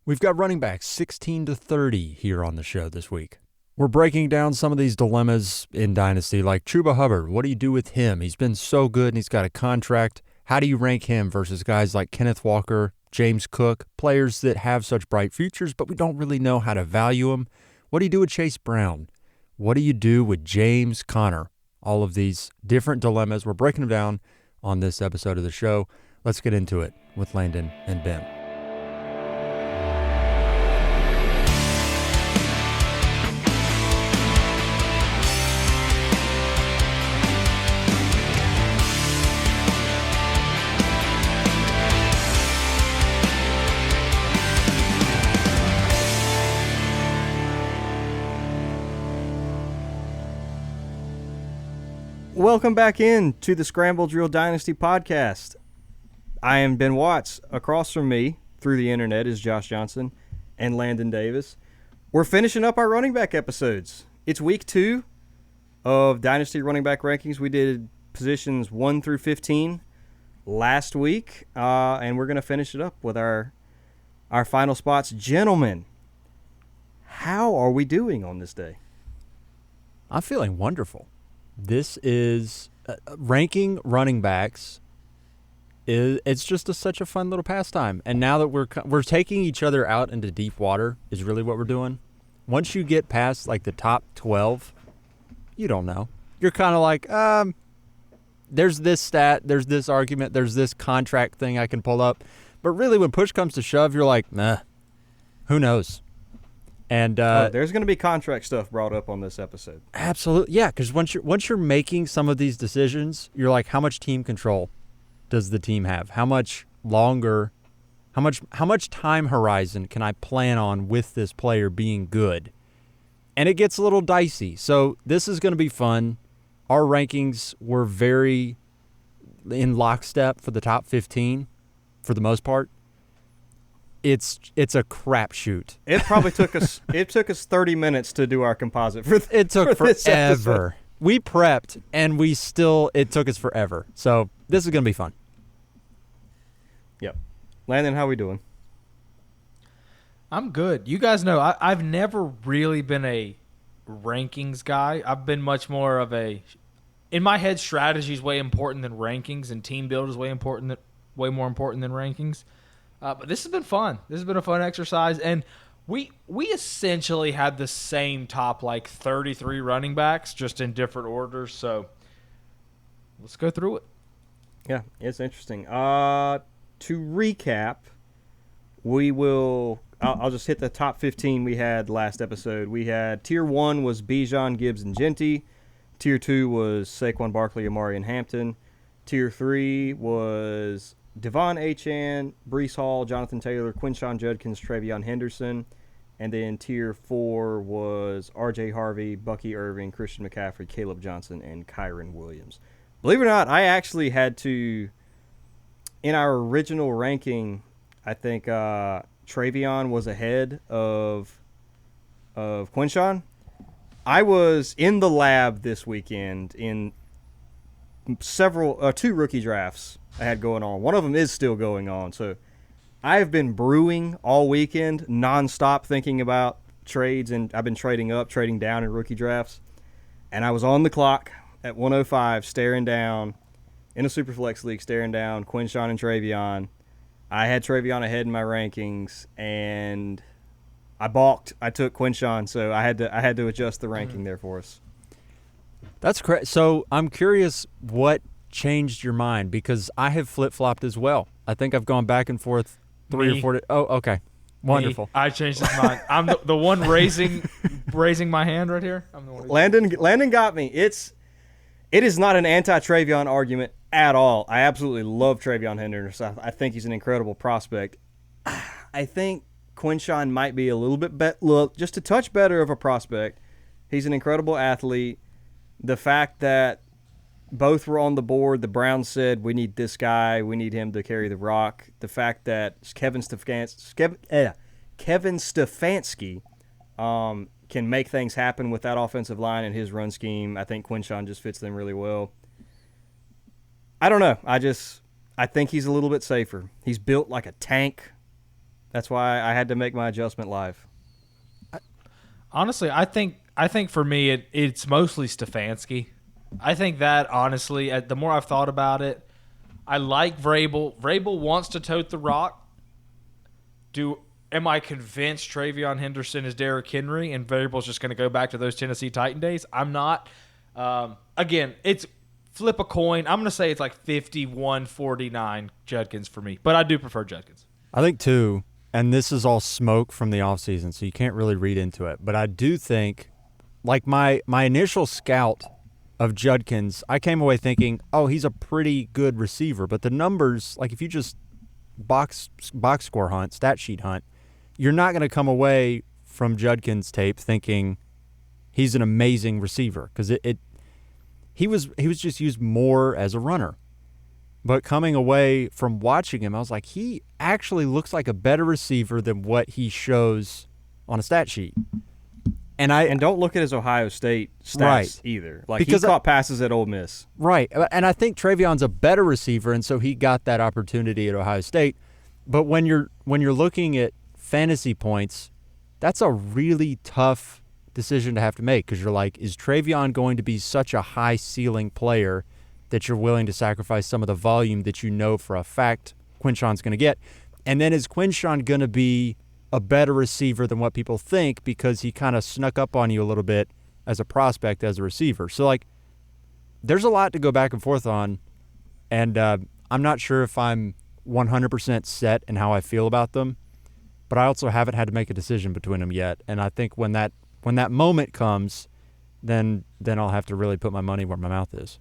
We've got running backs 16 to 30 here on the show this week. We're breaking down some of these dilemmas in Dynasty, like Chuba Hubbard. What do you do with him? He's been so good and he's got a contract. How do you rank him versus guys like Kenneth Walker, James Cook, players that have such bright futures, but we don't really know how to value them? What do you do with Chase Brown? What do you do with James Conner? All of these different dilemmas. We're breaking them down on this episode of the show. Let's get into it with Landon and Ben. Welcome back in to the Scramble Drill Dynasty podcast. I am Ben Watts. Across from me, through the internet, is Josh Johnson and Landon Davis. We're finishing up our running back episodes. It's week 2 of Dynasty running back rankings. We did positions 1 through 15 last week, and we're going to finish it up with our final spots. Gentlemen, how are we doing on this day? I'm feeling wonderful. This is ranking running backs. It's just such a fun little pastime. And now that we're taking each other out into deep water is really what we're doing. Once you get past like the top 12, you don't know. You're kind of like, there's this stat, there's this argument, there's this contract thing I can pull up. But really, when push comes to shove, you're like, nah, who knows? And there's going to be contract stuff brought up on this episode. Absolutely, yeah. Because once you're making some of these decisions, you're like, how much team control does the team have? How much longer? How much time horizon can I plan on with this player being good? And it gets a little dicey. So this is going to be fun. Our rankings were very in lockstep for the top 15, for the most part. It's a crapshoot. It probably took us 30 minutes to do our composite for it took for this episode. Forever. We prepped and it took us forever. So this is going to be fun. Yep. Landon, how we doing? I'm good. You guys know I've never really been a rankings guy. I've been much more of in my head, strategy is way important than rankings, and team build is way more important than rankings. But this has been fun. This has been a fun exercise, and we essentially had the same top 33 running backs, just in different orders. So let's go through it. Yeah, it's interesting. To recap, I'll just hit the top 15 we had last episode. We had Tier 1 was Bijan, Gibbs, and Genty. Tier 2 was Saquon Barkley, Amari, and Hampton. Tier 3 was Devon Achane, Breece Hall, Jonathan Taylor, Quinshon Judkins, Travion Henderson. And then Tier 4 was R.J. Harvey, Bucky Irving, Christian McCaffrey, Caleb Johnson, and Kyron Williams. Believe it or not, I actually had to, in our original ranking, I think Travion was ahead of Quinshon. I was in the lab this weekend in two rookie drafts I had going on. One of them is still going on. So I have been brewing all weekend, nonstop thinking about trades, and I've been trading up, trading down in rookie drafts. And I was on the clock at 105, staring down in a Superflex league, staring down Quinshon and Travion. I had Travion ahead in my rankings, and I balked. I took Quinshon, so I had to adjust the ranking there for us. That's correct. So I'm curious what changed your mind, because I have flip-flopped as well. I think I've gone back and forth 3 or 4 Oh, okay. Wonderful. I changed his mind. I'm the one raising my hand right here. I'm the one. Landon got me. It is not an anti-Travion argument at all. I absolutely love Travion Henderson. I think he's an incredible prospect. I think Quinshon might be a little bit just a touch better of a prospect. He's an incredible athlete. The fact that both were on the board, the Browns said, we need this guy, we need him to carry the rock. The fact that Kevin Stefanski can make things happen with that offensive line and his run scheme, I think Quinshon just fits them really well. I don't know. I think he's a little bit safer. He's built like a tank. That's why I had to make my adjustment live. Honestly, I think for me it's mostly Stefanski. I think that honestly, the more I've thought about it, I like Vrabel. Vrabel wants to tote the rock. Am I convinced Travion Henderson is Derrick Henry and Vrabel's just going to go back to those Tennessee Titan days? I'm not. Again, it's flip a coin. I'm going to say it's like 51-49 Judkins for me, but I do prefer Judkins. I think too, and this is all smoke from the offseason, so you can't really read into it, but I do think, like my initial scout of Judkins, I came away thinking, oh, he's a pretty good receiver, but the numbers, like if you just box score hunt, stat sheet hunt, you're not going to come away from Judkins' tape thinking he's an amazing receiver because he was just used more as a runner. But coming away from watching him, I was like, he actually looks like a better receiver than what he shows on a stat sheet. And don't look at his Ohio State stats right. either. Like because he caught passes at Ole Miss. Right. And I think Travion's a better receiver, and so he got that opportunity at Ohio State. But when you're looking at fantasy points, that's a really tough decision to have to make because you're like, is Travion going to be such a high ceiling player that you're willing to sacrifice some of the volume that you know for a fact Quinshon's going to get? And then is Quinshon going to be a better receiver than what people think because he kind of snuck up on you a little bit as a prospect, as a receiver? So, like, there's a lot to go back and forth on, and I'm not sure if I'm 100% set in how I feel about them, but I also haven't had to make a decision between them yet. And I think when that moment comes, then I'll have to really put my money where my mouth is.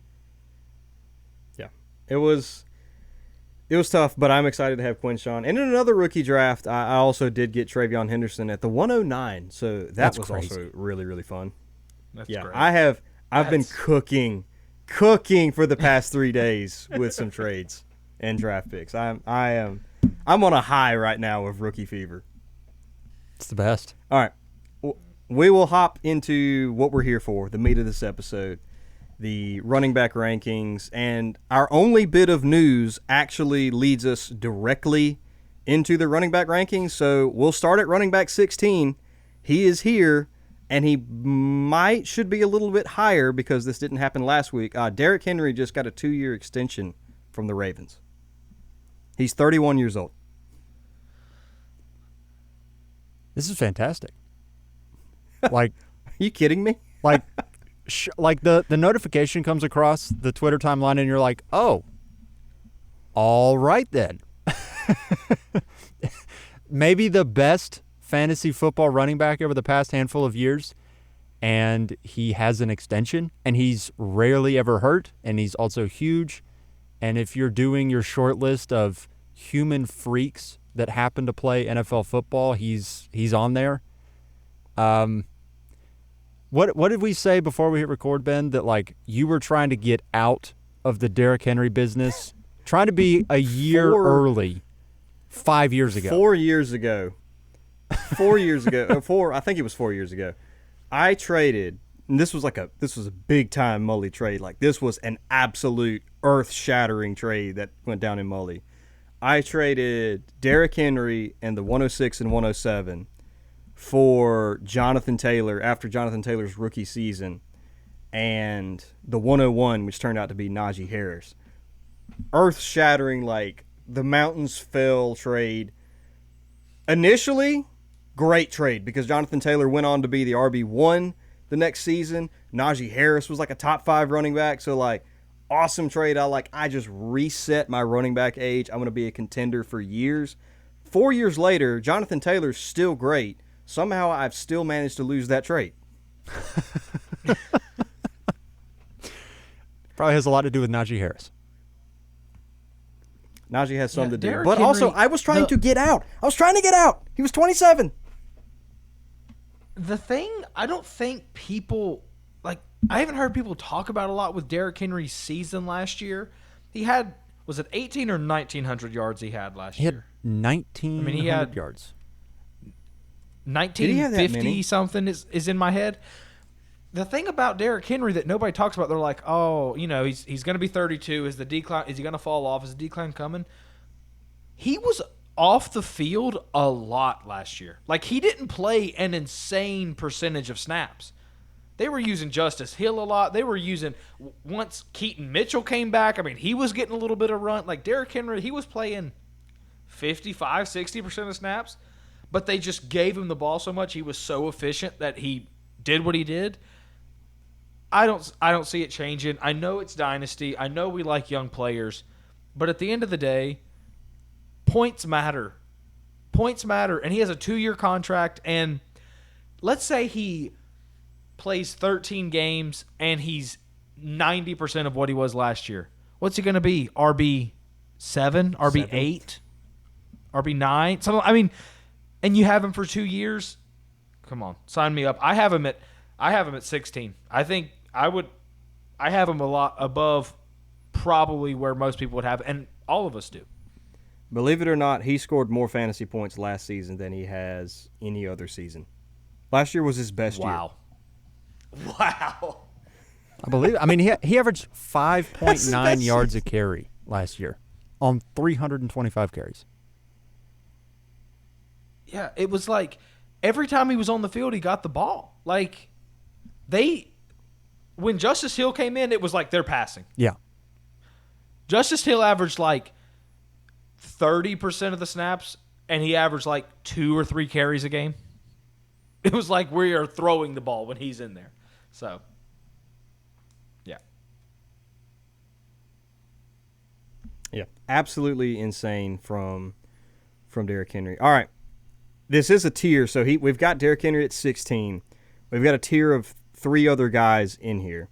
Yeah, it was tough, but I'm excited to have Quinshon. And in another rookie draft, I also did get Travion Henderson at the 109, so that was crazy. Also really, really fun. That's yeah, great. I've been cooking for the past 3 days with some trades and draft picks. I'm on a high right now of rookie fever. It's the best. All right. We will hop into what we're here for, the meat of this episode, the running back rankings, and our only bit of news actually leads us directly into the running back rankings. So we'll start at running back 16. He is here, and he should be a little bit higher because this didn't happen last week. Derrick Henry just got a 2-year extension from the Ravens. He's 31 years old. This is fantastic. Like, are you kidding me? Like the notification comes across the Twitter timeline, and you're like, oh, all right then. Maybe the best fantasy football running back over the past handful of years, and he has an extension, and he's rarely ever hurt, and he's also huge. And if you're doing your short list of human freaks that happen to play NFL football, he's on there. What did we say before we hit record, Ben? That like you were trying to get out of the Derrick Henry business, trying to be a year early 5 years ago. 4 years ago. 4 years ago. I think it was 4 years ago. I traded, and this was a big time Mully trade. Like this was an absolute earth shattering trade that went down in Mully. I traded Derrick Henry and the 106 and 107 for Jonathan Taylor after Jonathan Taylor's rookie season and the 101, which turned out to be Najee Harris. Earth-shattering, like, the mountains fell trade. Initially, great trade because Jonathan Taylor went on to be the RB1 the next season. Najee Harris was like a top 5 running back, so, like, awesome trade. I just reset my running back age. I'm going to be a contender for years. 4 years later, Jonathan Taylor's still great. Somehow I've still managed to lose that trade. Probably has a lot to do with Najee Harris. Najee has something to do. Derrick But Henry, also, I was trying to get out. He was 27. The thing, I don't think people, like, I haven't heard people talk about a lot with Derrick Henry's season last year. He had, was it 1,800 or 1,900 yards he had last year? He had 1,900 yards. 1950 something is in my head. The thing about Derrick Henry that nobody talks about, they're like, oh, you know, he's going to be 32. Is he going to fall off? Is the decline coming? He was off the field a lot last year. Like, he didn't play an insane percentage of snaps. They were using Justice Hill a lot. They were using, once Keaton Mitchell came back, I mean, he was getting a little bit of run. Like, Derrick Henry, he was playing 55, 60% of snaps, but they just gave him the ball so much. He was so efficient that he did what he did. I don't see it changing. I know it's Dynasty. I know we like young players, but at the end of the day, points matter. Points matter, and he has a 2-year contract, and let's say he plays 13 games and he's 90% of what he was last year. What's he going to be? RB7, RB8, RB9? Something. I mean, and you have him for 2 years. Come on, sign me up. I have him at 16. I think I have him a lot above probably where most people would have, and all of us do. Believe it or not, he scored more fantasy points last season than he has any other season. Last year was his best year. Wow. I believe it. I mean, he averaged 5.9 yards a carry last year on 325 carries. Yeah, it was like every time he was on the field, he got the ball. Like, when Justice Hill came in, it was like they're passing. Yeah. Justice Hill averaged like 30% of the snaps, and he averaged like 2 or 3 carries a game. It was like we are throwing the ball when he's in there. So, yeah. Yeah, absolutely insane from Derrick Henry. All right, this is a tier, so we've got Derrick Henry at 16. We've got a tier of 3 other guys in here.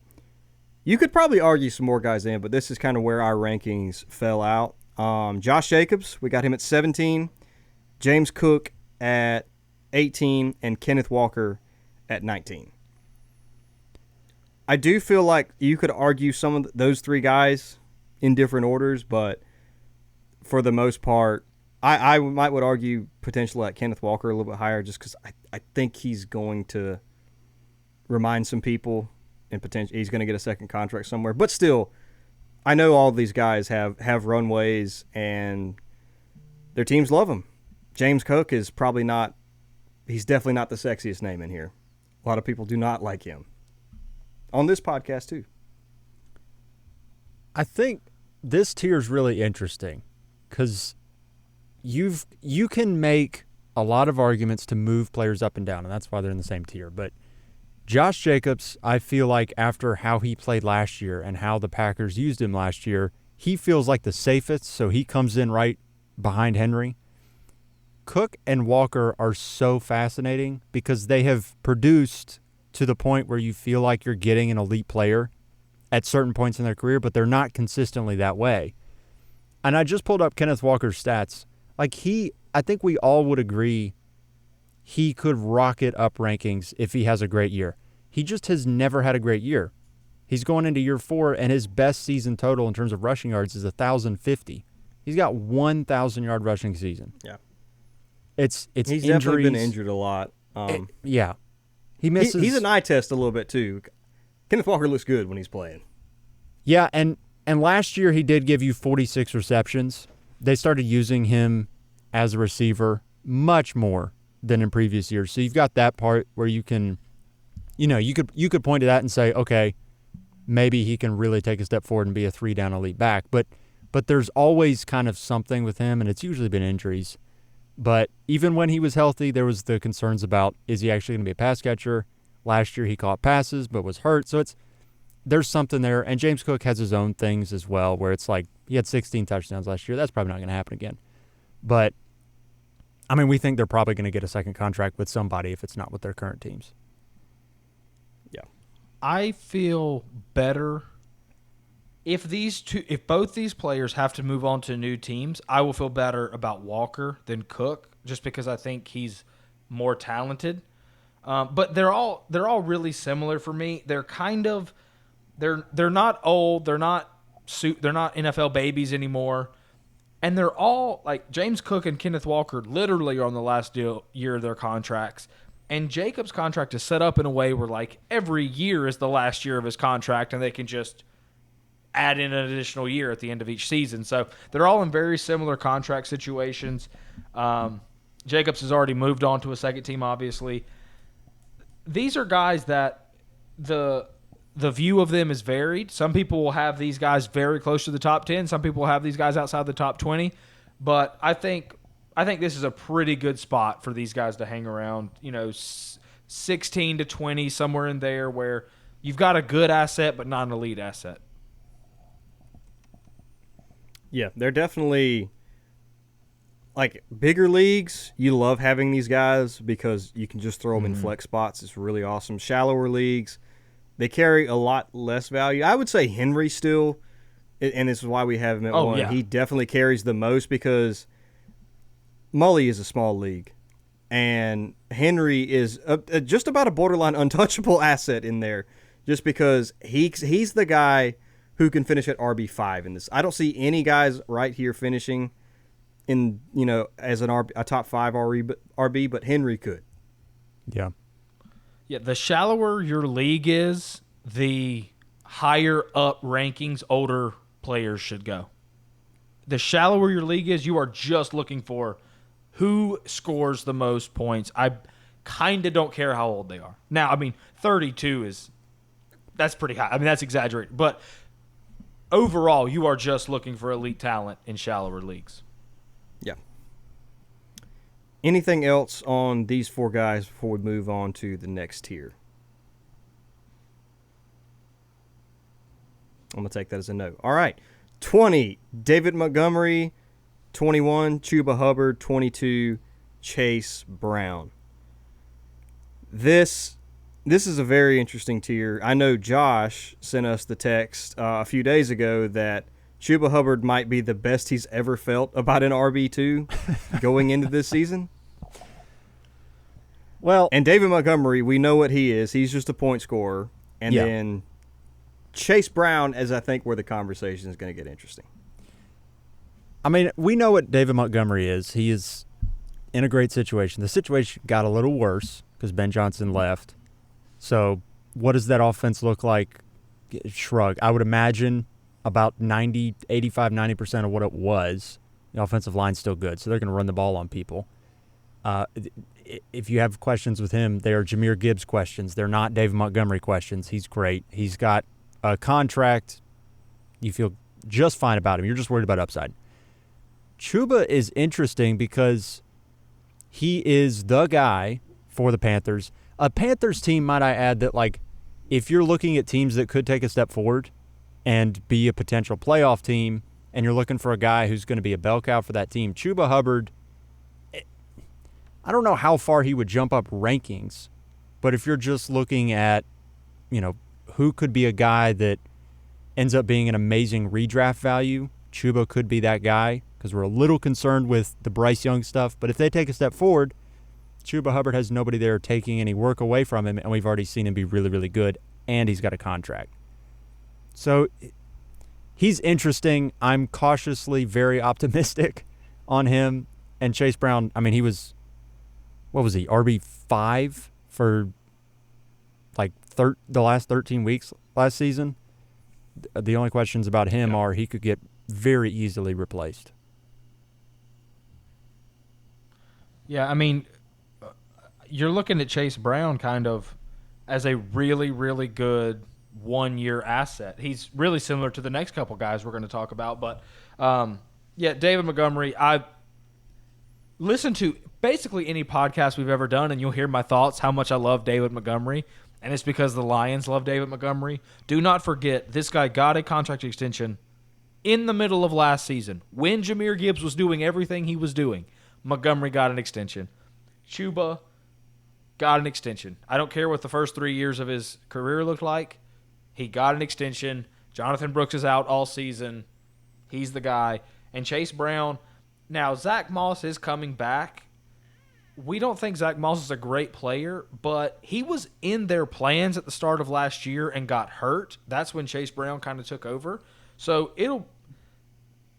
You could probably argue some more guys in, but this is kind of where our rankings fell out. Josh Jacobs, we got him at 17. James Cook at 18, and Kenneth Walker at 19. I do feel like you could argue some of those 3 guys in different orders, but for the most part, I would argue potentially like Kenneth Walker a little bit higher just because I think he's going to remind some people and potentially he's going to get a second contract somewhere. But still, I know all these guys have runways and their teams love him. James Cook is probably not – he's definitely not the sexiest name in here. A lot of people do not like him. On this podcast, too. I think this tier is really interesting because you can make a lot of arguments to move players up and down, and that's why they're in the same tier. But Josh Jacobs, I feel like after how he played last year and how the Packers used him last year, he feels like the safest, so he comes in right behind Henry. Cook and Walker are so fascinating because they have produced to the point where you feel like you're getting an elite player at certain points in their career, but they're not consistently that way. And I just pulled up Kenneth Walker's stats. Like I think we all would agree he could rocket up rankings if he has a great year. He just has never had a great year. He's going into year 4, and his best season total in terms of rushing yards is 1,050. He's got 1,000-yard rushing season. Yeah. It's He's injuries. definitely been injured a lot. Yeah. He misses. He's an eye test a little bit, too. Kenneth Walker looks good when he's playing. Yeah, and last year he did give you 46 receptions. They started using him as a receiver much more than in previous years. So you've got that part where you can, you could point to that and say, okay, maybe he can really take a step forward and be a 3-down elite back. But there's always kind of something with him, and it's usually been injuries. But even when he was healthy, there was the concerns about, is he actually going to be a pass catcher? Last year he caught passes but was hurt. So there's something there. And James Cook has his own things as well, where it's like he had 16 touchdowns last year. That's probably not going to happen again. But, I mean, we think they're probably going to get a second contract with somebody if it's not with their current teams. Yeah. I feel better if both these players have to move on to new teams. I will feel better about Walker than Cook, just because I think he's more talented. But they're all really similar for me. They're kind of they're not old. They're not NFL babies anymore. And they're all like James Cook and Kenneth Walker literally are on the last year of their contracts. And Jacobs' contract is set up in a way where like every year is the last year of his contract, and they can just add in an additional year at the end of each season. So they're all in very similar contract situations. Jacobs has already moved on to a second team, obviously. These are guys that the view of them is varied. Some people will have these guys very close to the top 10. Some people will have these guys outside the top 20. But I think this is a pretty good spot for these guys to hang around, 16 to 20, somewhere in there where you've got a good asset but not an elite asset. Yeah, they're definitely like bigger leagues. You love having these guys because you can just throw them in flex spots. It's really awesome. Shallower leagues, they carry a lot less value. I would say Henry still, and this is why we have him at one. Yeah. He definitely carries the most because Mully is a small league, and Henry is just about a borderline untouchable asset in there, just because he's the guy who can finish at RB5 in this. I don't see any guys right here finishing in as a top 5 RB, but Henry could. Yeah. Yeah, the shallower your league is, the higher up rankings older players should go. The shallower your league is, you are just looking for who scores the most points. I kind of don't care how old they are. Now, 32 that's pretty high. That's exaggerated. But overall, you are just looking for elite talent in shallower leagues. Yeah. Anything else on these 4 guys before we move on to the next tier? I'm going to take that as a no. All right. 20, David Montgomery. 21, Chuba Hubbard. 22, Chase Brown. This is a very interesting tier. I know Josh sent us the text a few days ago that Chuba Hubbard might be the best he's ever felt about an RB2 going into this season. Well, and David Montgomery, we know what he is. He's just a point scorer. And then Chase Brown is, I think, where the conversation is going to get interesting. We know what David Montgomery is. He is in a great situation. The situation got a little worse because Ben Johnson left. So what does that offense look like? Shrug. I would imagine about 85-90% of what it was. The offensive line's still good, so they're going to run the ball on people. If you have questions with him, they are Jahmyr Gibbs questions. They're not David Montgomery questions. He's great. He's got a contract. You feel just fine about him. You're just worried about upside. Chuba is interesting because he is the guy for the Panthers. A Panthers team, might I add, that if you're looking at teams that could take a step forward and be a potential playoff team, and you're looking for a guy who's going to be a bell cow for that team, Chuba Hubbard, I don't know how far he would jump up rankings, but if you're just looking at, who could be a guy that ends up being an amazing redraft value, Chuba could be that guy, because we're a little concerned with the Bryce Young stuff. But if they take a step forward, Chuba Hubbard has nobody there taking any work away from him, and we've already seen him be really, really good, and he's got a contract. So he's interesting. I'm cautiously very optimistic on him. And Chase Brown, he was, what was he, RB5 for the last 13 weeks last season? The only questions about him are he could get very easily replaced. Yeah, you're looking at Chase Brown kind of as a really, really good one-year asset. He's really similar to the next couple guys we're going to talk about. But, David Montgomery, I listen to basically any podcast we've ever done, and you'll hear my thoughts, how much I love David Montgomery, and it's because the Lions love David Montgomery. Do not forget, this guy got a contract extension in the middle of last season. When Jahmyr Gibbs was doing everything he was doing, Montgomery got an extension. Chuba got an extension. I don't care what the first 3 years of his career looked like. He got an extension. Jonathan Brooks is out all season. He's the guy. And Chase Brown. Now, Zach Moss is coming back. We don't think Zach Moss is a great player, but he was in their plans at the start of last year and got hurt. That's when Chase Brown kind of took over. So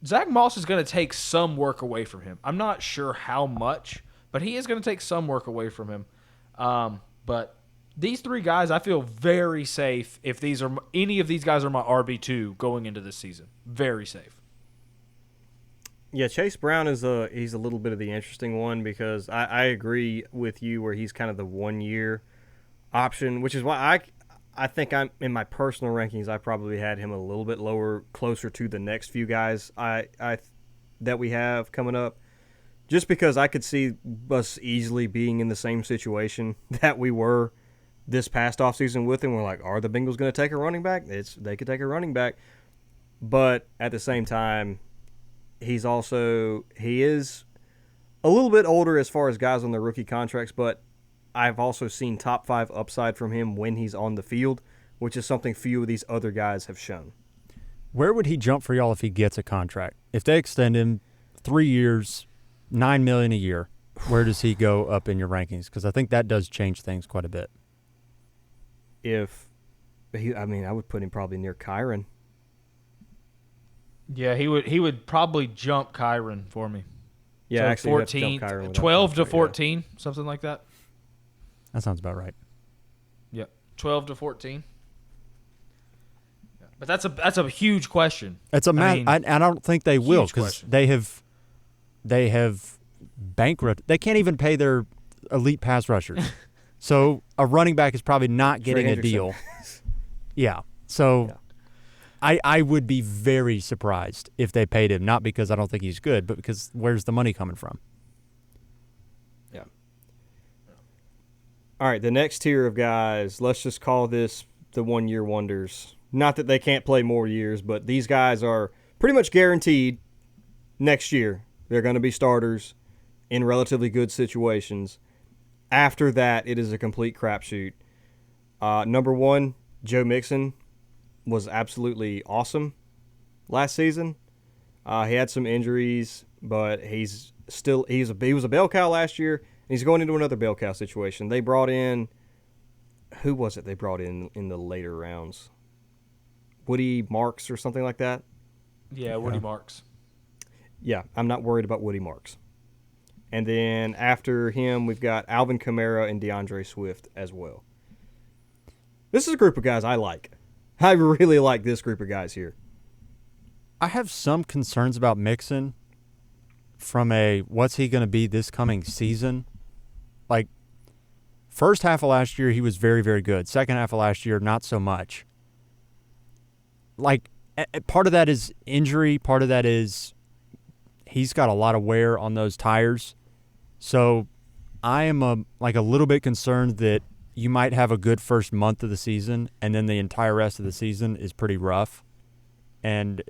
Zach Moss is going to take some work away from him. I'm not sure how much, but he is going to take some work away from him. But these three guys, I feel very safe if any of these guys are my RB2 going into this season. Very safe. Yeah, Chase Brown he's a little bit of the interesting one because I agree with you where he's kind of the 1 year option, which is why I think I'm in my personal rankings I probably had him a little bit lower, closer to the next few guys that we have coming up, just because I could see us easily being in the same situation that we were this past offseason with him. We're like, are the Bengals going to take a running back? They could take a running back, but at the same time, he is a little bit older as far as guys on their rookie contracts, but I've also seen top 5 upside from him when he's on the field, which is something few of these other guys have shown. Where would he jump for y'all if he gets a contract? If they extend him 3 years, $9 million a year, where does he go up in your rankings? Because I think that does change things quite a bit. I would put him probably near Kyron. Yeah, he would probably jump Kyron for me. Yeah, so actually, 14, 12 to 14, something like that. That sounds about right. Yep, 12 to 14. But that's a huge question. It's I don't think they will because they have bankrupt. They can't even pay their elite pass rushers. So a running back is probably not getting a deal. Yeah. So I would be very surprised if they paid him, not because I don't think he's good, but because where's the money coming from? Yeah. All right, the next tier of guys, let's just call this the 1 year wonders. Not that they can't play more years, but these guys are pretty much guaranteed next year. They're going to be starters in relatively good situations. After that, it is a complete crapshoot. Number 1, Joe Mixon was absolutely awesome last season. He had some injuries, but he was a bell cow last year, and he's going into another bell cow situation. They brought in, who was it they brought in the later rounds? Woody Marks or something like that? Yeah, Woody Marks. Yeah, I'm not worried about Woody Marks. And then after him, we've got Alvin Kamara and DeAndre Swift as well. This is a group of guys I like. I really like this group of guys here. I have some concerns about Mixon from what's he going to be this coming season. Like, first half of last year, he was very, very good. Second half of last year, not so much. Like, part of that is injury. Part of that is he's got a lot of wear on those tires. So I am a little bit concerned that you might have a good first month of the season, and then the entire rest of the season is pretty rough. And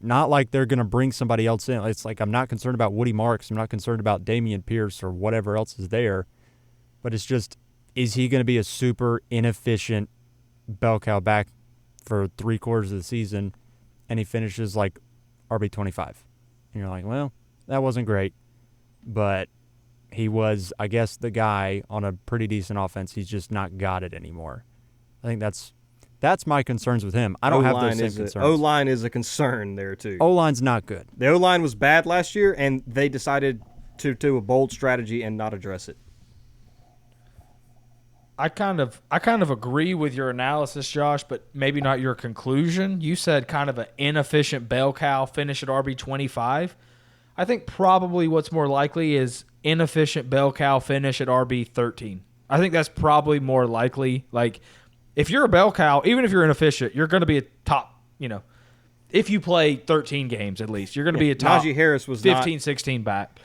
not like they're going to bring somebody else in. It's like I'm not concerned about Woody Marks. I'm not concerned about Damian Pierce or whatever else is there. But it's just, is he going to be a super inefficient bell cow back for 3/4 of the season, and he finishes like RB25? And you're like, well, that wasn't great. But he was, I guess, the guy on a pretty decent offense. He's just not got it anymore. I think that's my concerns with him. I don't have those same concerns. O-line is a concern there, too. O-line's not good. The O-line was bad last year, and they decided to do a bold strategy and not address it. I kind of agree with your analysis, Josh, but maybe not your conclusion. You said kind of an inefficient bell cow finish at RB25. I think probably what's more likely is inefficient bell cow finish at RB13. I think that's probably more likely. Like, if you're a bell cow, even if you're inefficient, you're going to be a top, if you play 13 games at least, you're going to be a top Najee Harris was 15, 16 back.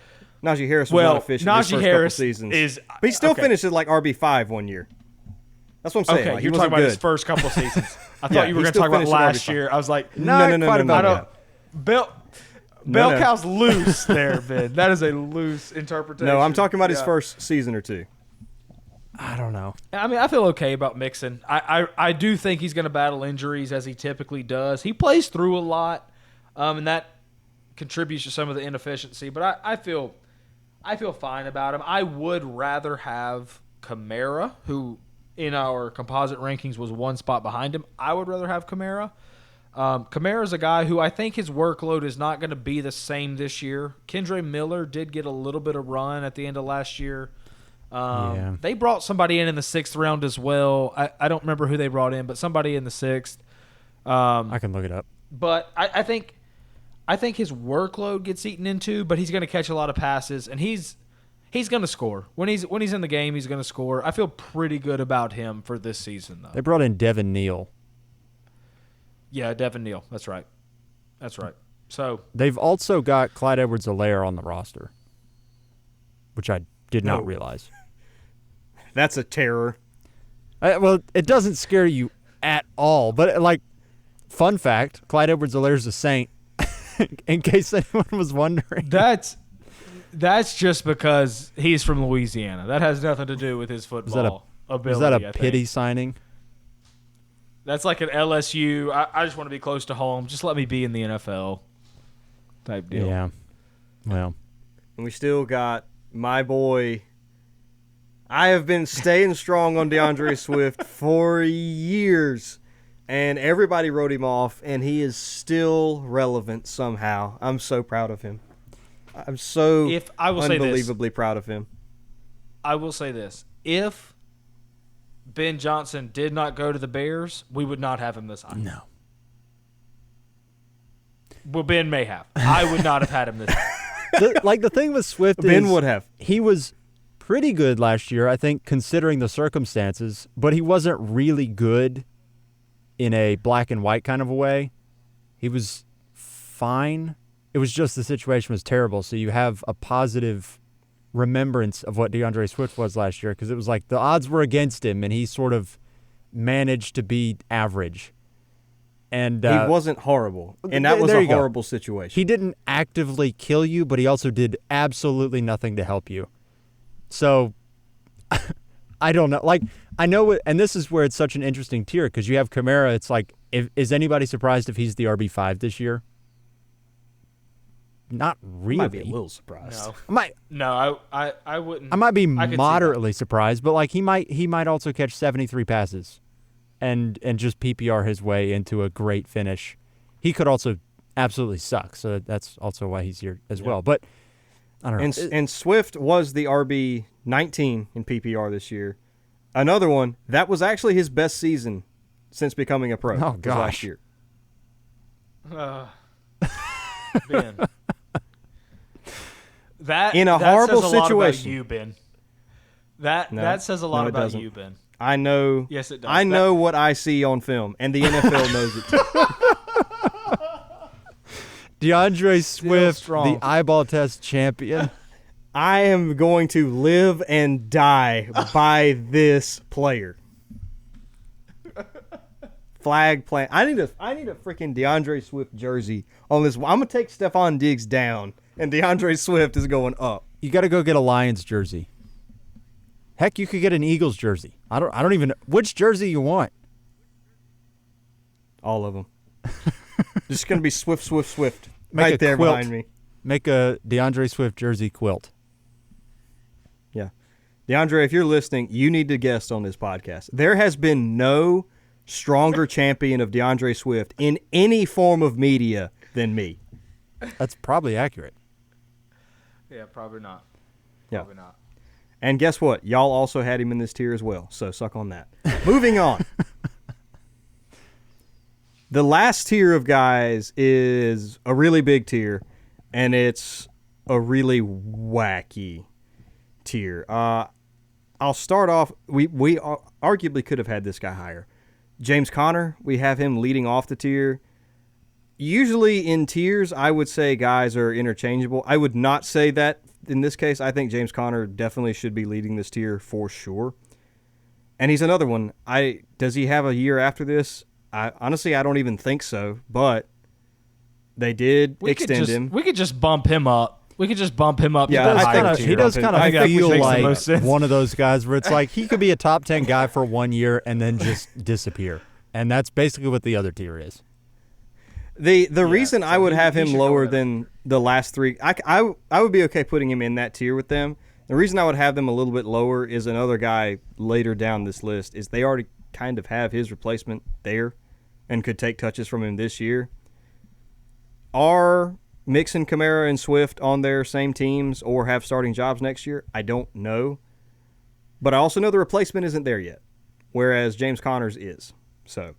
Najee Harris was not efficient Najee his first Harris couple seasons. But he still finished at like RB5 1 year. That's what I'm saying. Okay, like, you're talking about his first couple seasons. I thought you were going to talk about last year. I was like, no. Bell cow's loose there, Ben. That is a loose interpretation. No, I'm talking about his first season or two. I don't know. I mean, I feel okay about Mixon. I do think he's going to battle injuries as he typically does. He plays through a lot, and that contributes to some of the inefficiency. But I feel fine about him. I would rather have Kamara, who in our composite rankings was one spot behind him. I would rather have Kamara. Kamara is a guy who I think his workload is not going to be the same this year. Kendre Miller did get a little bit of run at the end of last year. Yeah. They brought somebody in the 6th round as well. I don't remember who they brought in, but somebody in the 6th. I can look it up. But I think his workload gets eaten into, but he's going to catch a lot of passes, and he's going to score. When he's in the game, he's going to score. I feel pretty good about him for this season, though. They brought in Devin Neal. Yeah, Devin Neal. That's right. So They've also got Clyde Edwards-Helaire on the roster, which I did not realize. That's a terror. Well, it doesn't scare you at all. But, like, fun fact, Clyde Edwards-Helaire's a Saint, in case anyone was wondering. that's just because he's from Louisiana. That has nothing to do with his football ability. Is that I a think. pity signing? That's like an LSU. I just want to be close to home. Just let me be in the NFL type deal. Yeah. Well. And we still got my boy. I have been staying strong on DeAndre Swift for years, and everybody wrote him off, and he is still relevant somehow. I'm so proud of him. I'm so unbelievably proud of him. I will say this. If Ben Johnson did not go to the Bears, we would not have him this high. No. Well, Ben may have. I would not have had him this high. The thing with Swift is Ben would have. He was pretty good last year, I think, considering the circumstances, but he wasn't really good in a black and white kind of a way. He was fine. It was just the situation was terrible, so you have a positive remembrance of what DeAndre Swift was last year, because it was like the odds were against him, and he sort of managed to be average. And he wasn't horrible, and that was a horrible situation. He didn't actively kill you, but he also did absolutely nothing to help you. So, I don't know. Like, I know it, and this is where it's such an interesting tier, because you have Kamara. It's like, is anybody surprised if he's the RB5 this year? Not really. I might be a little surprised. I wouldn't. I might be moderately surprised, but like he might also catch 73 passes, and just PPR his way into a great finish. He could also absolutely suck, so that's also why he's here as well. But I don't know. And Swift was the RB 19 in PPR this year. Another one that was actually his best season since becoming a pro. Oh was gosh. last year. Ben. That In a that horrible says a lot about situation. you, Ben. That says a lot about you, Ben. I know. Yes, it does. I know what I see on film, and the NFL knows it too. DeAndre Swift, strong. the eyeball test champion. I am going to live and die by this player. Flag plant. I need a freaking DeAndre Swift jersey on this. I'm gonna take Stephon Diggs down, and DeAndre Swift is going up. You got to go get a Lions jersey. Heck, you could get an Eagles jersey. I don't even know which jersey you want. All of them. Just gonna be Swift, Make right a there quilt. behind me. Make a DeAndre Swift jersey quilt. Yeah, DeAndre, if you're listening, you need to guest on this podcast. There has been no stronger champion of DeAndre Swift in any form of media than me. That's probably accurate. Yeah, probably not. Yeah. Probably not. And guess what? Y'all also had him in this tier as well, so suck on that. Moving on. The last tier of guys is a really big tier, and it's a really wacky tier. I'll start off. We arguably could have had this guy higher. James Conner, we have him leading off the tier. Usually in tiers, I would say guys are interchangeable. I would not say that in this case. I think James Conner definitely should be leading this tier for sure. And he's another one. Does he have a year after this? Honestly, I don't even think so, but they did extend him. We could just bump him up. We could just bump him up. Yeah, to the I higher think tier. He does kind I of think feel makes the like most sense. one of those guys where it's like he could be a top 10 guy for 1 year and then just disappear. And that's basically what the other tier is. The reason so I would he- have he him should go lower with than the last three, I would be okay putting him in that tier with them. The reason I would have them a little bit lower is another guy later down this list is they already kind of have his replacement there and could take touches from him this year. Are Mixon, Kamara, and Swift on their same teams or have starting jobs next year? I don't know. But I also know the replacement isn't there yet, whereas James Connors is. So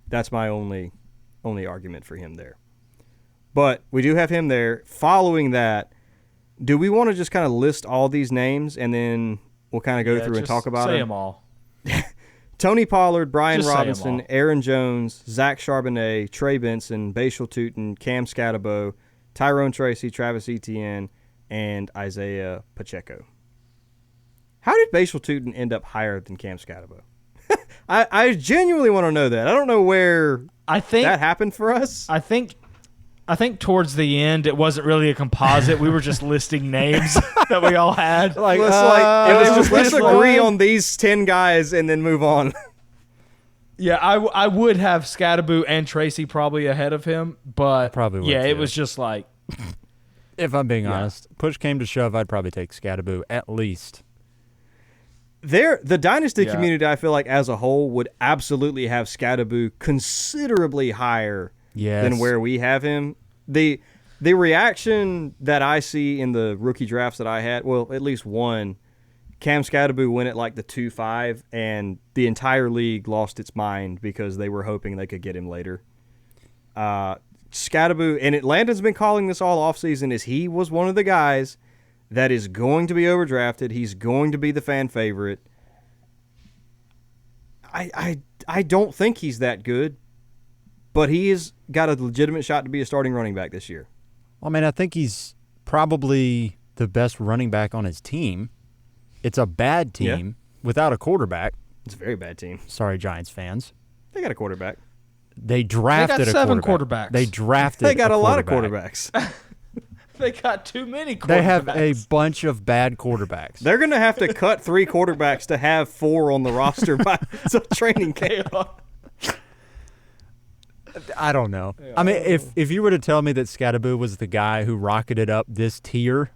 that's my only argument for him there. But we do have him there. Following that, do we want to just kind of list all these names and then we'll kind of go through and talk about say them? them all. Tony Pollard, Brian Just say 'em Robinson, all. Aaron Jones, Zach Charbonnet, Trey Benson, Bashal Tutin, Cam Scatabo, Tyrone Tracy, Travis Etienne, and Isaiah Pacheco. How did Bashal Tutin end up higher than Cam Scatabo? I genuinely want to know that. I don't know where that happened for us. I think towards the end it wasn't really a composite. We were just listing names that we all had. It was just let's agree one. on these 10 guys and then move on. Yeah, I would have Scatterbo and Tracy probably ahead of him, but probably would yeah, too. it was just like, If I'm being honest, push came to shove, I'd probably take Scatterbo at least. The Dynasty Yeah. community, I feel like as a whole, would absolutely have Scatterbo considerably higher than where we have him. The reaction that I see in the rookie drafts that I had, well, at least one, Cam Scatterbo went at like the 2-5, and the entire league lost its mind because they were hoping they could get him later. Scatterbo, and Landon's been calling this all offseason, is he was one of the guys that is going to be overdrafted. He's going to be the fan favorite. I don't think he's that good, but he has got a legitimate shot to be a starting running back this year. Well, I mean, I think he's probably the best running back on his team. It's a bad team without a quarterback. It's a very bad team. Sorry, Giants fans. They got a quarterback. They drafted They got seven a quarterback. quarterbacks. They drafted They got a lot of quarterback. quarterbacks. they got too many quarterbacks. They have a bunch of bad quarterbacks. They're going to have to cut 3 quarterbacks to have 4 on the roster by training camp. I don't know. I mean, if you were to tell me that Scatterbo was the guy who rocketed up this tier,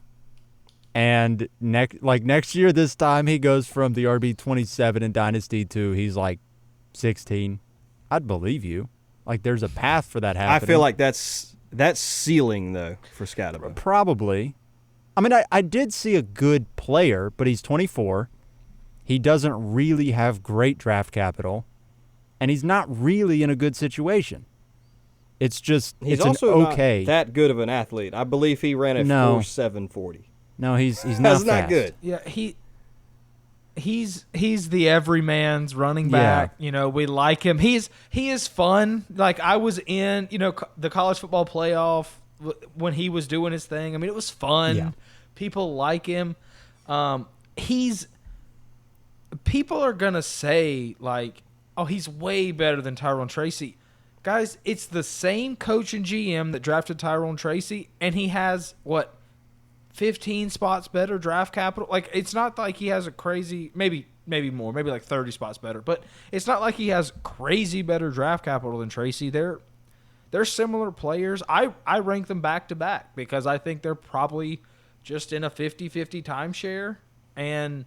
and next year this time he goes from the RB27 in Dynasty to he's like 16, I'd believe you. Like there's a path for that happening. I feel like that's ceiling though for Scatterbo. Probably. I mean, I did see a good player, but he's 24. He doesn't really have great draft capital, and he's not really in a good situation. It's just He's it's also an okay. not that good of an athlete. I believe he ran a 4.740. No, he's not That's fast. not good. Yeah, he's the everyman's running back. Yeah. You know, we like him. He is fun. Like I was in, the college football playoff when he was doing his thing. I mean, it was fun. Yeah. People like him. People are gonna say like, oh, he's way better than Tyrone Tracy. Guys, it's the same coach and GM that drafted Tyrone Tracy, and he has 15 spots better draft capital. Like it's not like he has a crazy, maybe more, maybe like 30 spots better, but it's not like he has crazy better draft capital than Tracy. They're similar players. I rank them back to back because I think they're probably just in a 50-50 timeshare, and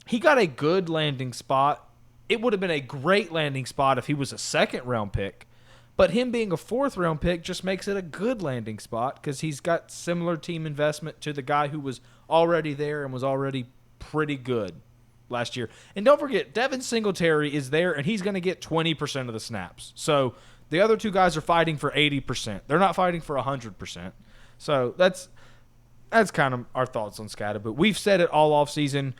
he got a good landing spot. It would have been a great landing spot if he was a second-round pick, but him being a fourth-round pick just makes it a good landing spot because he's got similar team investment to the guy who was already there and was already pretty good last year. And don't forget, Devin Singletary is there, and he's going to get 20% of the snaps. So the other two guys are fighting for 80%. They're not fighting for 100%. So that's kind of our thoughts on Scatterbo. But we've said it all offseason.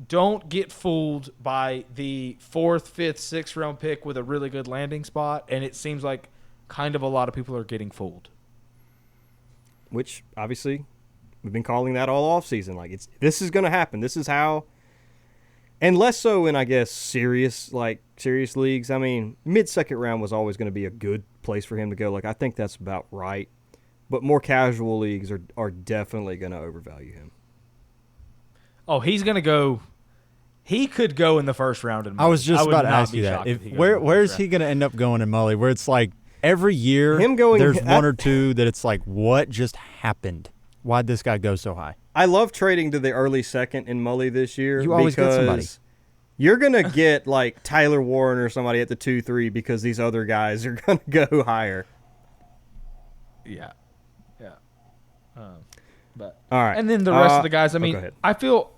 Don't get fooled by the 4th, 5th, 6th round pick with a really good landing spot, and it seems like kind of a lot of people are getting fooled. Which obviously we've been calling that all offseason. Like this is going to happen. This is how, and less so in I guess serious leagues. I mean, mid-second round was always going to be a good place for him to go. Like I think that's about right. But more casual leagues are definitely going to overvalue him. Oh, he's going to go. He could go in the first round. I was just about to ask you that. Where is he going to end up going in Mully? Where it's like every year there's one or two that it's like, what just happened? Why'd this guy go so high? I love trading to the early second in Mully this year. You always get somebody. You're going to get like Tyler Warren or somebody at the 2-3 because these other guys are going to go higher. Yeah. But all right. And then the rest of the guys, I mean, go ahead. I feel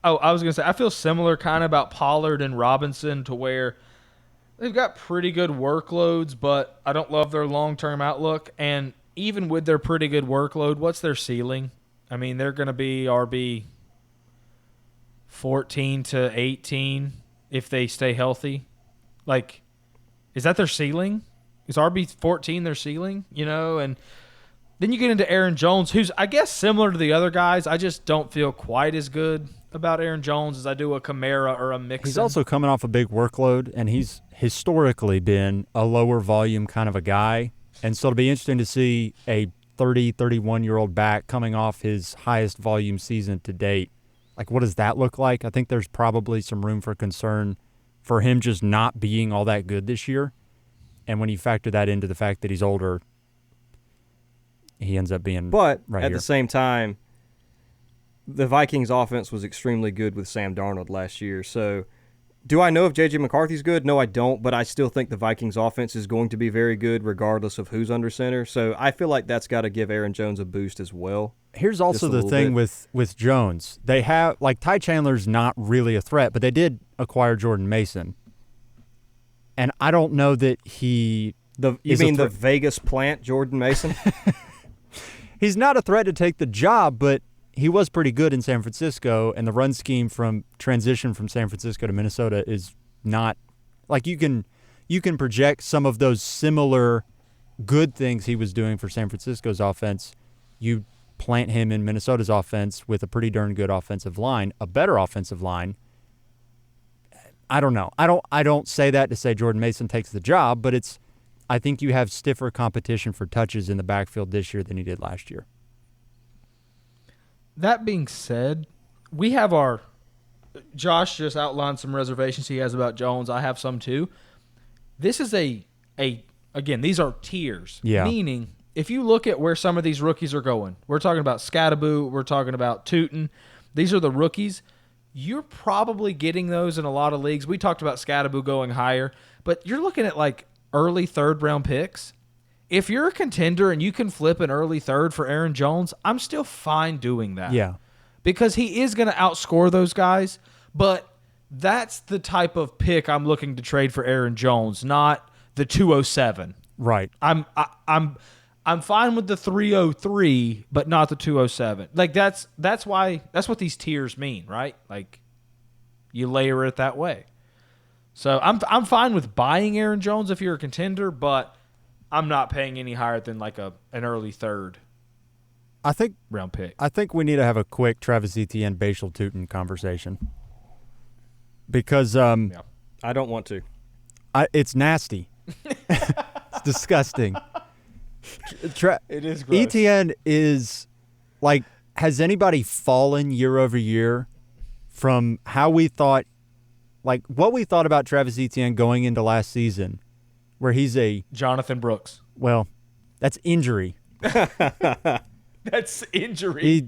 Oh, I was going to say, I feel similar kind of about Pollard and Robinson to where they've got pretty good workloads, but I don't love their long-term outlook. And even with their pretty good workload, what's their ceiling? I mean, they're going to be RB 14 to 18 if they stay healthy. Like, is that their ceiling? Is RB 14 their ceiling? You know, and then you get into Aaron Jones, who's, I guess, similar to the other guys. I just don't feel quite as good about Aaron Jones as I do a Kamara or a Mixon. He's also coming off a big workload, and he's historically been a lower volume kind of a guy. And so it'll be interesting to see a 30, 31-year-old back coming off his highest volume season to date. Like, what does that look like? I think there's probably some room for concern for him just not being all that good this year. And when you factor that into the fact that he's older, he ends up being But right at here. the same time, the Vikings offense was extremely good with Sam Darnold last year. So do I know if J.J. McCarthy's good? No, I don't, but I still think the Vikings offense is going to be very good regardless of who's under center. So I feel like that's got to give Aaron Jones a boost as well. Here's also Just a the little thing bit. with Jones. They have, like, Ty Chandler's not really a threat, but they did acquire Jordan Mason. And I don't know that he You is a mean the threat. Vegas plant, Jordan Mason? He's not a threat to take the job, but he was pretty good in San Francisco, and the run scheme from transition from San Francisco to Minnesota is not like you can project some of those similar good things he was doing for San Francisco's offense. You plant him in Minnesota's offense with a pretty darn good offensive line, a better offensive line. I don't know. I don't say that to say Jordan Mason takes the job, but I think you have stiffer competition for touches in the backfield this year than you did last year. That being said, we have Josh just outlined some reservations he has about Jones. I have some too. This is again, these are tiers. Yeah. Meaning, if you look at where some of these rookies are going, we're talking about Scattaboo, we're talking about Tootin. These are the rookies. You're probably getting those in a lot of leagues. We talked about Scattaboo going higher, but you're looking at like early third-round picks. If you're a contender and you can flip an early third for Aaron Jones, I'm still fine doing that. Yeah. Because he is going to outscore those guys, but that's the type of pick I'm looking to trade for Aaron Jones, not the 207. Right. I'm fine with the 303, but not the 207. Like that's what these tiers mean, right? Like you layer it that way. So I'm fine with buying Aaron Jones if you're a contender, but I'm not paying any higher than like an early third I think round pick. I think we need to have a quick Travis Etienne, Bashal Tootin conversation because I don't want to. it's nasty. It's disgusting. It is gross. Etienne is like, has anybody fallen year over year from how we thought, like what we thought about Travis Etienne going into last season, where he's Jonathan Brooks. well, that's injury. That's injury.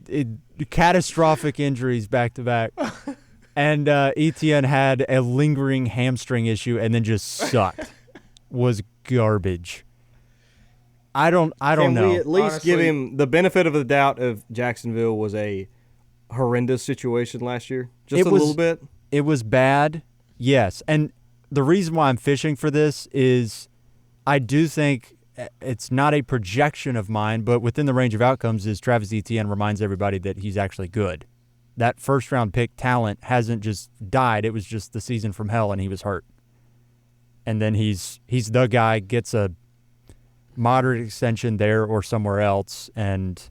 Catastrophic injuries back to back. And Etienne had a lingering hamstring issue and then just sucked. Was garbage. I don't Can know. we at least Honestly, give him the benefit of the doubt of Jacksonville was a horrendous situation last year? Just It a was- little bit? It was bad, yes. And the reason why I'm fishing for this is I do think it's not a projection of mine, but within the range of outcomes is Travis Etienne reminds everybody that he's actually good. That first-round pick talent hasn't just died. It was just the season from hell, and he was hurt. And then he's the guy, gets a moderate extension there or somewhere else, and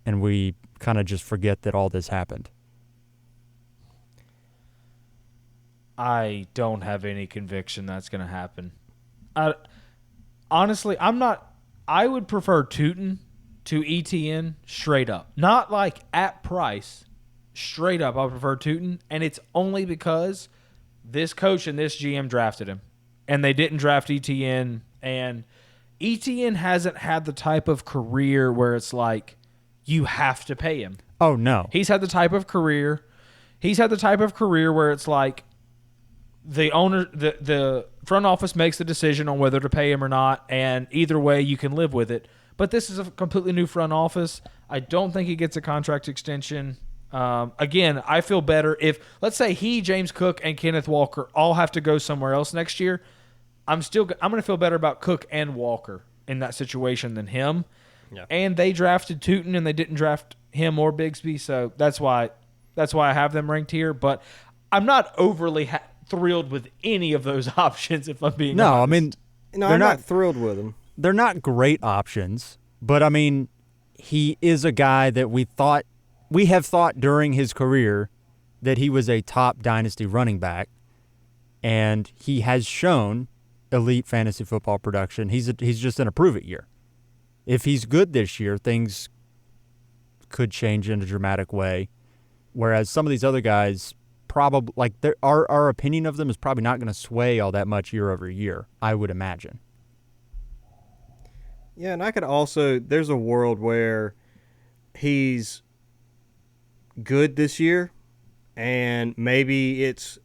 we kind of just forget that all this happened. I don't have any conviction that's going to happen. Honestly, I would prefer Tootin to ETN straight up. Not like at price. Straight up, I would prefer Tootin. And it's only because this coach and this GM drafted him. And they didn't draft ETN. And ETN hasn't had the type of career where it's like you have to pay him. Oh, no. He's had the type of career where it's like the owner, the front office makes the decision on whether to pay him or not, and either way you can live with it. But this is a completely new front office. I don't think he gets a contract extension. Again, I feel better if, let's say James Cook, and Kenneth Walker all have to go somewhere else next year. I'm going to feel better about Cook and Walker in that situation than him. Yeah. And they drafted Tootin, and they didn't draft him or Bigsby, so that's why I have them ranked here. But I'm not overly thrilled with any of those options, if I'm being honest. I mean, No, I'm not thrilled with them. they're not great options, but I mean, he is a guy that we have thought during his career that he was a top dynasty running back, and he has shown elite fantasy football production. He's just in a prove-it year. If he's good this year, things could change in a dramatic way, whereas some of these other guys probably, like, our opinion of them is probably not going to sway all that much year over year, I would imagine. Yeah, and I could also, there's a world where he's good this year, and maybe it's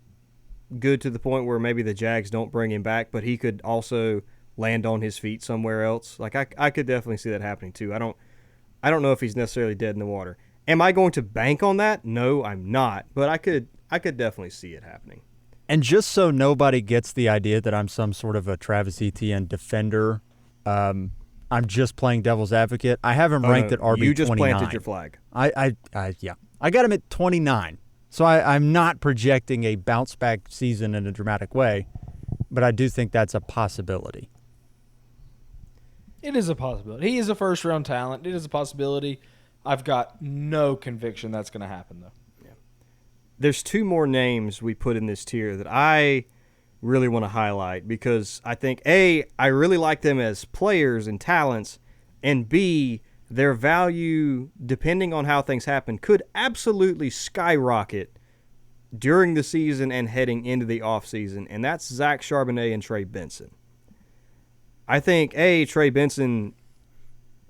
good to the point where maybe the Jags don't bring him back, but he could also land on his feet somewhere else. Like, I could definitely see that happening too. I don't know if he's necessarily dead in the water. Am I going to bank on that? No, I'm not, but I could definitely see it happening. And just so nobody gets the idea that I'm some sort of a Travis Etienne defender, I'm just playing devil's advocate. I have him ranked at RB29. You just planted your flag. Yeah. I got him at 29. So I'm not projecting a bounce back season in a dramatic way, but I do think that's a possibility. It is a possibility. He is a first-round talent. It is a possibility. I've got no conviction that's going to happen, though. Yeah. There's two more names we put in this tier that I really want to highlight because I think, A, I really like them as players and talents, and B, their value, depending on how things happen, could absolutely skyrocket during the season and heading into the offseason, and that's Zach Charbonnet and Trey Benson. I think, Trey Benson,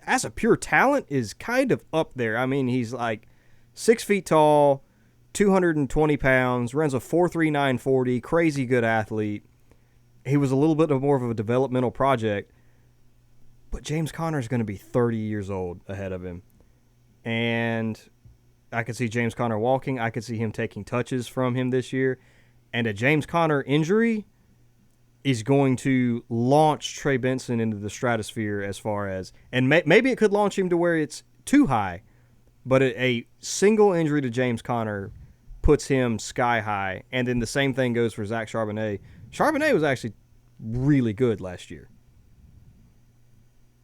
as a pure talent, is kind of up there. I mean, he's like 6 feet tall, 220 pounds, runs a 4.39 40, crazy good athlete. He was a little bit more of a developmental project, but James Conner is going to be 30 years old ahead of him. And I could see James Conner walking. I could see him taking touches from him this year. And a James Conner injury is going to launch Trey Benson into the stratosphere as far as, and maybe it could launch him to where it's too high, but a single injury to James Conner puts him sky high. And then the same thing goes for Zach Charbonnet. Charbonnet was actually really good last year.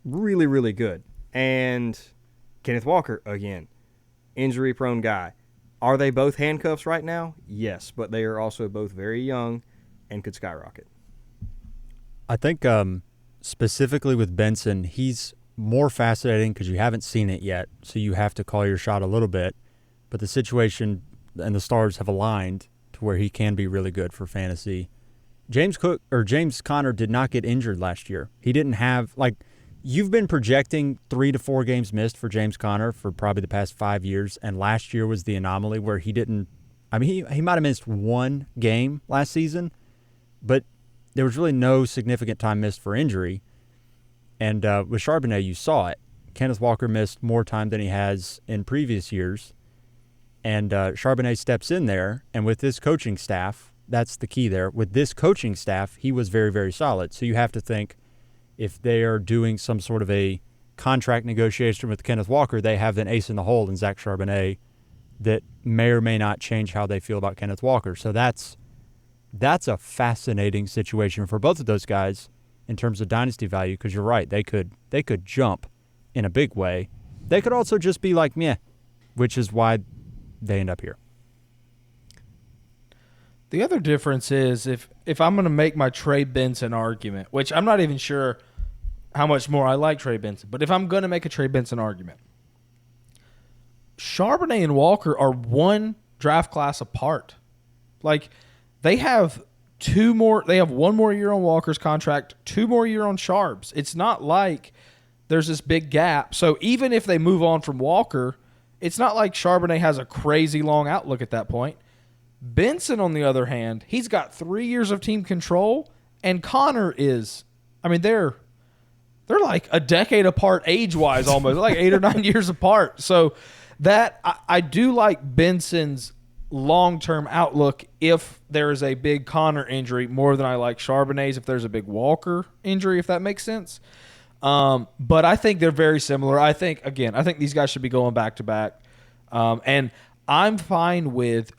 Really, really good. And Kenneth Walker, again, injury-prone guy. Are they both handcuffs right now? Yes, but they are also both very young and could skyrocket. I think specifically with Benson, he's more fascinating because you haven't seen it yet, so you have to call your shot a little bit. But the situation and the stars have aligned to where he can be really good for fantasy. James Conner did not get injured last year. He didn't have, like, you've been projecting 3 to 4 games missed for James Conner for probably the past 5 years, and last year was the anomaly where he didn't. I mean, he might have missed 1 game last season, but there was really no significant time missed for injury. And with Charbonnet, you saw it. Kenneth Walker missed more time than he has in previous years. And Charbonnet steps in there, and with this coaching staff, that's the key there. With this coaching staff, he was very, very solid. So you have to think if they are doing some sort of a contract negotiation with Kenneth Walker, they have an ace in the hole in Zach Charbonnet that may or may not change how they feel about Kenneth Walker. So that's a fascinating situation for both of those guys in terms of dynasty value, because you're right, they could jump in a big way. They could also just be like, meh, which is why they end up here. The other difference is if I'm going to make my Trey Benson argument, which I'm not even sure how much more I like Trey Benson, but if I'm going to make a Trey Benson argument, Charbonnet and Walker are one draft class apart. Like, they have one more year on Walker's contract, 2 more years on Charb's. It's not like there's this big gap. So even if they move on from Walker, it's not like Charbonnet has a crazy long outlook at that point. Benson, on the other hand, he's got 3 years of team control, and Conner is, I mean, they're like a decade apart age-wise almost, like 8 or 9 years apart. So That I do like Benson's long-term outlook if there is a big Connor injury more than I like Charbonnet's if there's a big Walker injury, if that makes sense. But I think they're very similar. I think these guys should be going back-to-back. And I'm fine with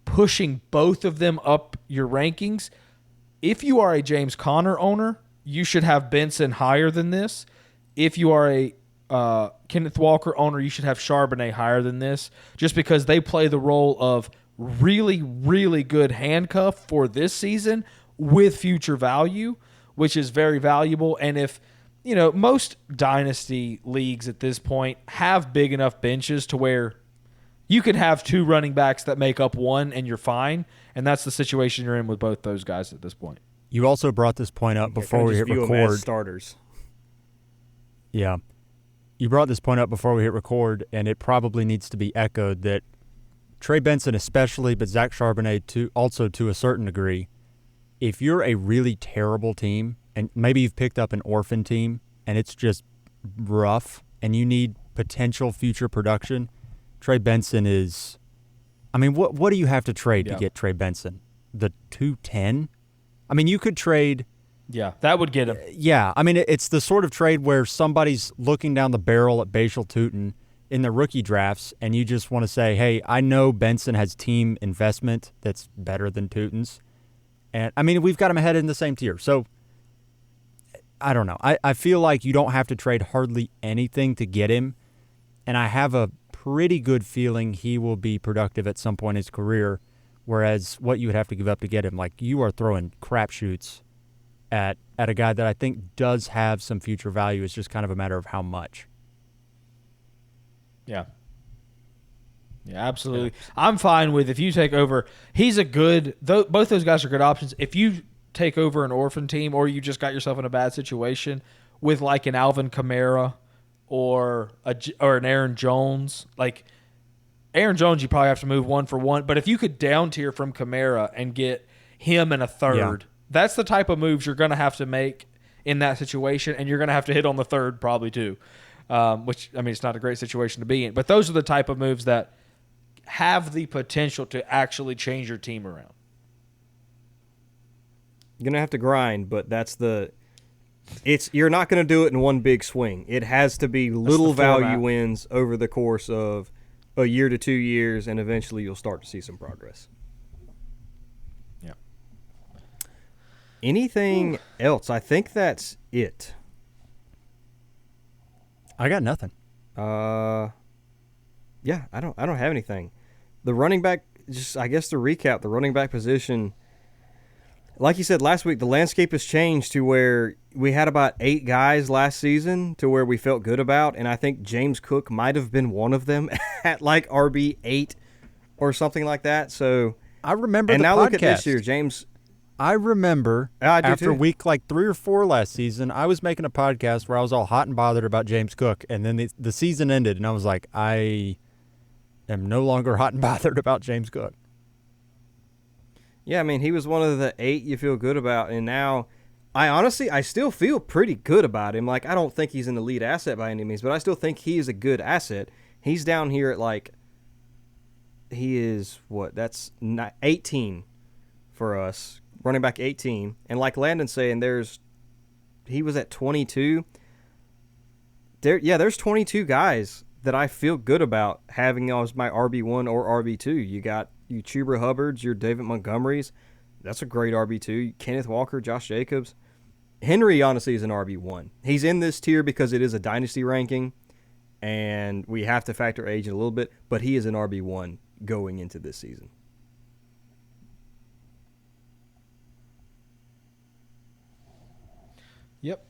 pushing both of them up your rankings. If you are a James Conner owner, you should have Benson higher than this. If you are a Kenneth Walker owner, you should have Charbonnet higher than this, just because they play the role of really, really good handcuff for this season with future value, which is very valuable. And if, most dynasty leagues at this point have big enough benches to where you can have two running backs that make up one and you're fine. And that's the situation you're in with both those guys at this point. You also brought this point up before we hit record. Starters. Yeah. You brought this point up before we hit record, and it probably needs to be echoed that Trey Benson especially, but Zach Charbonnet too, also to a certain degree, if you're a really terrible team, and maybe you've picked up an orphan team, and it's just rough, and you need potential future production, Trey Benson is – I mean, what do you have to trade to get Trey Benson? The 210? I mean, you could trade – yeah, that would get him. Yeah, I mean, it's the sort of trade where somebody's looking down the barrel at Bashal Tutin in the rookie drafts, and you just want to say, hey, I know Benson has team investment that's better than Tutin's. And, I mean, we've got him ahead in the same tier. So, I don't know. I feel like you don't have to trade hardly anything to get him, and I have a pretty good feeling he will be productive at some point in his career, whereas what you would have to give up to get him, like, you are throwing crapshoots at a guy that I think does have some future value. It's just kind of a matter of how much. Yeah. Yeah, absolutely. Yeah. I'm fine with if you take over. He's a good – both those guys are good options. If you take over an orphan team or you just got yourself in a bad situation with like an Alvin Kamara or an Aaron Jones, like Aaron Jones you probably have to move one for one. But if you could down tier from Kamara and get him in a third – that's the type of moves you're going to have to make in that situation, and you're going to have to hit on the third probably too, which, I mean, it's not a great situation to be in. But those are the type of moves that have the potential to actually change your team around. You're going to have to grind, but you're not going to do it in one big swing. It has to be little value wins over the course of a year to 2 years, and eventually you'll start to see some progress. Anything else? I think that's it. I got nothing. Yeah, I don't have anything. The running back, I guess to recap, the running back position, like you said last week, the landscape has changed to where we had about 8 guys last season to where we felt good about, and I think James Cook might have been one of them at like RB8 or something like that. So I remember and the now podcast. Look at this year, James. I remember after week like 3 or 4 last season, I was making a podcast where I was all hot and bothered about James Cook, and then the season ended, and I was like, I am no longer hot and bothered about James Cook. Yeah, I mean, he was one of the 8 you feel good about, and now I still feel pretty good about him. Like, I don't think he's an elite asset by any means, but I still think he is a good asset. He's down here at like, he is, that's 18 for us. Running back 18, and like Landon's saying, he was at 22. There's 22 guys that I feel good about having as my RB1 or RB2. You got you Chuba Hubbards, your David Montgomerys. That's a great RB2. Kenneth Walker, Josh Jacobs. Henry, honestly, is an RB1. He's in this tier because it is a dynasty ranking, and we have to factor age in a little bit, but he is an RB1 going into this season. Yep.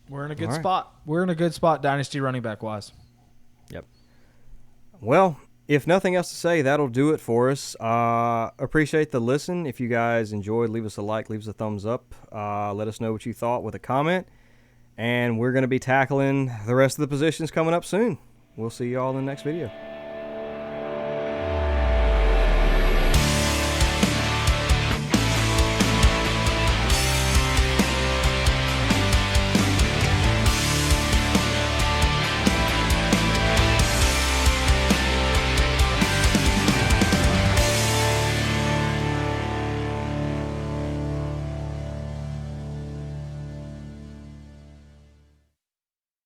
We're in a good spot. We're in a good spot dynasty running back wise. Yep. Well, if nothing else to say, that'll do it for us. Appreciate the listen. If you guys enjoyed, leave us a like, leave us a thumbs up. Let us know what you thought with a comment. And we're going to be tackling the rest of the positions coming up soon. We'll see you all in the next video.